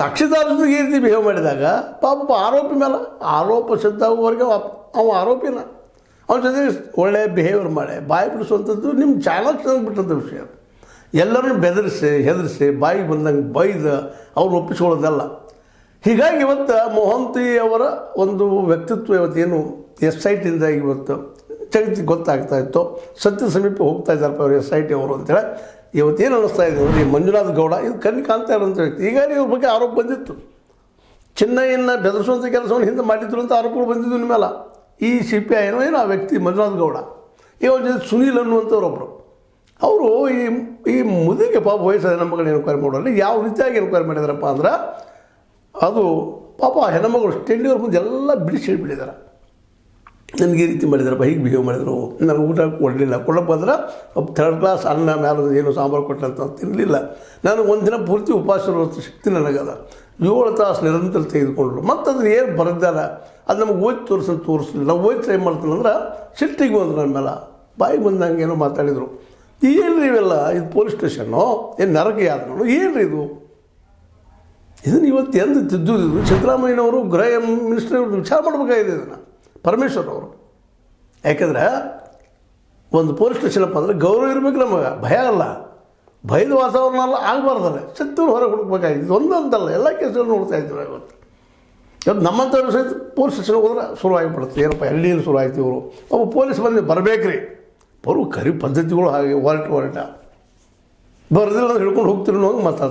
ಸಾಕ್ಷಿದಾರರಿಗೆ ಈ ರೀತಿ ಬಿಹೇವ್ ಮಾಡಿದಾಗ ಪಾಪ ಆರೋಪಿ ಮೇಲೆ ಆರೋಪ ಸಿದ್ಧಾಗುವವರೆಗೆ ಅವ ಆರೋಪಿನ ಅವನ ಜೊತೆ ಒಳ್ಳೆಯ ಬಿಹೇವಿಯರ್ ಮಾಡಿ ಬಾಯಿ ಬಿಡಿಸುವಂಥದ್ದು ನಿಮ್ಮ ಚಾನಲ್ ಬಿಟ್ಟಂಥ ವಿಷಯ. ಎಲ್ಲರನ್ನು ಬೆದರಿಸಿ ಹೆದರಿಸಿ ಬಾಯಿಗೆ ಬಂದಂಗೆ ಬೈದು ಅವ್ರು ಒಪ್ಪಿಸ್ಕೊಳ್ಳೋದಲ್ಲ. ಹೀಗಾಗಿ ಇವತ್ತು ಮೊಹಂತಿ ಅವರ ಒಂದು ವ್ಯಕ್ತಿತ್ವ ಇವತ್ತೇನು SIT ಇವತ್ತು ಜಗತ್ತಿಗೆ ಗೊತ್ತಾಗ್ತಾ ಇತ್ತು, ಸತ್ಯ ಸಮೀಪ ಹೋಗ್ತಾ ಇದ್ದಾರಪ್ಪ ಅವರು SIT ಅವರು ಅಂತೇಳಿ ಇವತ್ತೇನು ಅನ್ನಿಸ್ತಾ ಇದೆ ನೋಡಿ. ಮಂಜುನಾಥ್ ಗೌಡ ಇದು ಕಣ್ಣು ಕಾಣ್ತಾ ಇರೋಂಥ ವ್ಯಕ್ತಿ. ಈಗ ಇವ್ರ ಬಗ್ಗೆ ಆರೋಪ ಬಂದಿತ್ತು, ಚಿನ್ನಯ್ಯನ ಬೆದರಿಸುವಂಥ ಕೆಲಸವನ್ನು ಹಿಂದೆ ಮಾಡಿದ್ರು ಅಂತ ಆರೋಪಗಳು ಬಂದಿದ್ದು ನಿಮ್ಮ ಮೇಲೆ. ಈ CPI ಏನೋ ಆ ವ್ಯಕ್ತಿ ಮಂಜುನಾಥ್ ಗೌಡ ಇವ್ರ ಜೊತೆ ಸುನೀಲ್ ಅನ್ನುವಂಥವ್ರೊಬ್ಬರು ಅವರು ಈ ಮುದಿಗೆ ಪಾಪ ವಯಸ್ಸಾದ ಹೆಣ್ಮಗಳನ್ನ ಎನ್ಕ್ವೈರಿ ಮಾಡೋಲ್ಲ. ಯಾವ ರೀತಿಯಾಗಿ ಎನ್ಕ್ವೈರಿ ಮಾಡಿದಾರಪ್ಪ ಅಂದ್ರೆ ಅದು ಪಾಪ ಹೆಣ್ಮಗಳು ಸ್ಟೆಂಡಿಯವ್ರ ಮುಂದೆ ಎಲ್ಲ ಬಿಡಿಸಿ ಹೇಳಿಬಿಟ್ಟಿದ್ದಾರೆ. ನನಗೆ ಈ ರೀತಿ ಮಾಡಿದಾರಪ್ಪ, ಹೀಗೆ ಬಿಹೇವ್ ಮಾಡಿದರು, ನನಗೆ ಊಟ ಕೊಡಲಿಲ್ಲ, ಕೊಡಕ್ಕೆ ಬಂದ್ರೆ 3rd ಕ್ಲಾಸ್ ಅನ್ನ ಮೇಲೆ ಏನು ಸಾಂಬಾರು ಕೊಟ್ಟಂತ ತಿನ್ನಲಿಲ್ಲ, ನಾನು ಒಂದು ದಿನ ಪೂರ್ತಿ ಉಪವಾಸ ಇರುವಂಥ ಶಕ್ತಿ ನನಗದ, 7 ತಾಸು ನಿರಂತರ ತೆಗೆದುಕೊಂಡ್ರು. ಮತ್ತು ಅದನ್ನು ಏನು ಬರೆದಾರ ಅದು ನಮಗೆ ಓದಿ ತೋರಿಸಲಿಲ್ಲ. ನಾವು ಓದಿ ಟ್ರೈ ಮಾಡ್ತೀನಿ ಅಂದ್ರೆ ಸಿಟ್ಟಿಗೆ ಬಂದರು ನನ್ನ ಮೇಲೆ, ಬಾಯಿಗೆ ಬಂದಂಗೆ ಏನೋ ಮಾತಾಡಿದರು. ಏನ್ರಿ ಇವೆಲ್ಲ, ಇದು ಪೊಲೀಸ್ ಸ್ಟೇಷನ್ನು ಏನು ನರಕ ಯಾದ್ರು ಏನ್ರಿ ಇದನ್ನು ಇವತ್ತು ಎಂದು ತಿದ್ದುದಿದ್ರು. ಸಿದ್ದರಾಮಯ್ಯನವರು ಗೃಹ ಮಿನಿಸ್ಟರ್ ವಿಚಾರ ಮಾಡಬೇಕಾಗಿದೆ ಇದನ್ನು, ಪರಮೇಶ್ವರ್ ಅವರು. ಯಾಕೆಂದ್ರೆ ಒಂದು ಪೊಲೀಸ್ ಸ್ಟೇಷನಪ್ಪ ಅಂದರೆ ಗೌರವ ಇರಬೇಕು, ನಮಗೆ ಭಯ ಅಲ್ಲ, ಭಯದ ವಾತಾವರಣ ಅಲ್ಲ, ಆಗಬಾರ್ದಲ್ಲ. ಸತ್ತೂರು ಹೊರಗೆ ಹುಡುಕ್ಬೇಕಾಗಿದ್ದು ಒಂದು ಅಂತಲ್ಲ, ಎಲ್ಲ ಕೇಸುಗಳು ನೋಡ್ತಾ ಇದ್ರು. ಇವತ್ತು ನಮ್ಮಂಥವ್ರು ಸಹಿತ ಪೊಲೀಸ್ ಸ್ಟೇಷನ್ಗೆ ಹೋದ್ರೆ ಶುರುವಾಗಿಬಿಡುತ್ತೆ. ಏನಪ್ಪ ಎಲ್ಲಿಂದ ಶುರು ಆಯ್ತು ಇವರು, ಒಬ್ಬ ಪೊಲೀಸ್ ಬಂದು ಬರಬೇಕ್ರಿ, ಬರೋ ಕರಿ ಪದ್ಧತಿಗಳು ಹಾಗೆ ಹೊರಟ ಬರೆದಿಲ್ಲ ಹಿಡ್ಕೊಂಡು ಹೋಗ್ತಿರೋ ಮಾತಾಡ್ತಾರೆ.